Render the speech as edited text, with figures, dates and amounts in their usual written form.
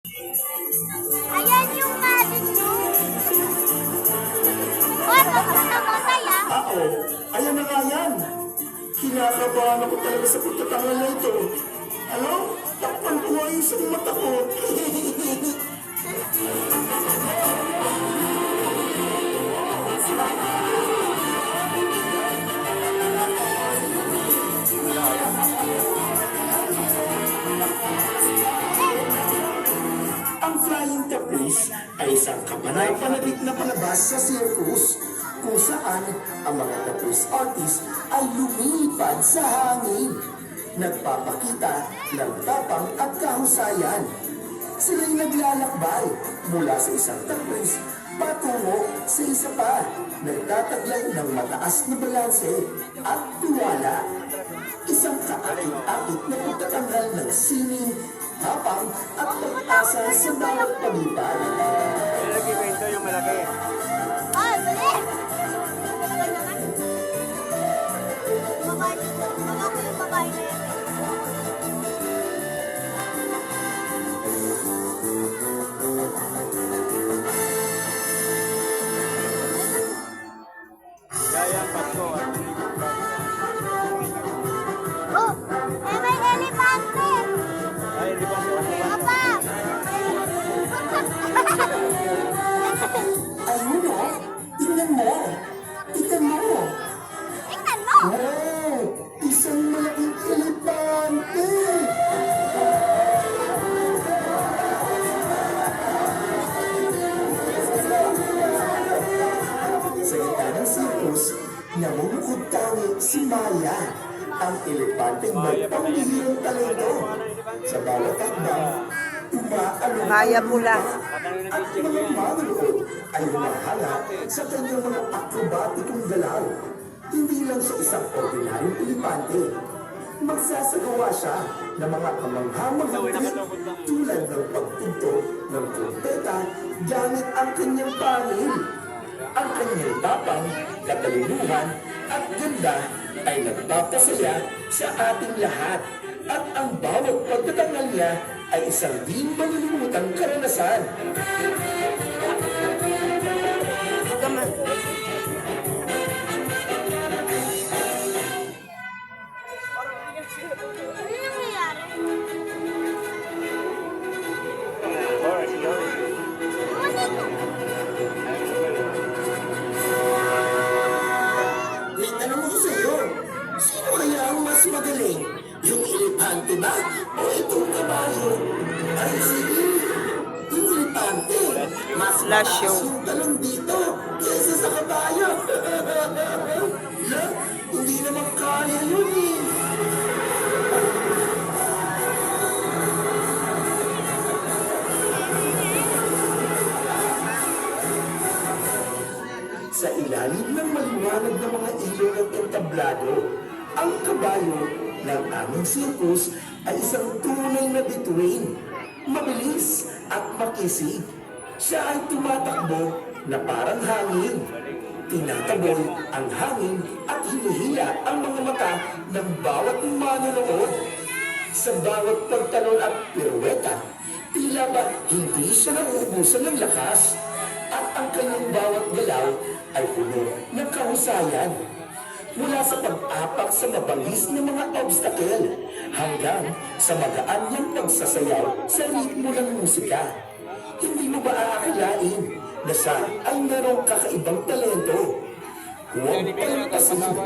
Ayan yung magic room. Oh, kamusta mo, Saya? Oo, ayan na nga yan. Kinakabahan ako talaga sa pagtatangal na ito. Ano? Takpan ko nga yung isang mata ko. Ang Flying Trapeze ay isang kapanapanabik na palabas sa circus kung saan ang mga trapeze artist ay lumilipad sa hangin. Nagpapakita ng tapang at kahusayan. Sila'y naglalakbay mula sa isang trapeze patungo sa isa pa. Nagtataglay ng mataas na balanse at tiwala. Isang kaakit-akit na pagtatanggal ng sining, tapang at pag-asa sa bawat paglipad. Malaki kwento yung malaki. Oh, dali! Babae naman. Babae dito. Ako yung babae na yan. Kaya Pasko. Oh, may elepante! Ay, di ba? Papa! Ayun o, tingnan mo. Tingnan mo. Tingnan mo! Wow! Isang malaking elepante! Sa gitna ng circus, namumukod tangi si Maya, ang elepanteng may pambihirang talento. Sa bawat takdang, umaalong Maya pula. at mga manonood ay humahala sa kanyang mga akrobatikong galaw. Hindi lang sa isang ordinaryong elepante. Magsasagawa siya ng mga kamanghamanghang trik tulad ng pagtunto ng trompeta gamit ang kanyang pangil. Ang kanyang tapang, katalinuhan at ganda ay nagpapasaya sa ating lahat. At ang bawat pagtatangal niya ay isang di malilimutang karanasan. Ano yung nangyayari? May tanong ako sa iyo. Sino kaya ang mas magaling? Yung elepante ba? O itong kabayo? Ay, sige. Yung elepante. Mas Last show. mataas yung talon dito kaysa sa kabayo. La, hindi naman kaya yun eh. Sa ilalim ng maliwanag na mga ilaw ng entablado, ang kabayo ng aming sirkus ay isang tunay na bituin, mabilis at makisig. Siya ay tumatakbo na parang hangin. Tinataboy ang hangin at hinihila ang mga mata ng bawat manonood. Sa bawat pagtalon at piruweta, tila ba hindi siya nauubusan ng lakas at ang kanyang bawat galaw ay puno ng kahusayan. Mula sa pag-apak sa mabangis na mga obstacle hanggang sa magaan niyang pagsasayaw sa ritmo ng musika. Hindi mo ba aakalain na siya ay mayroong kakaibang talento? Huwag palampasin ang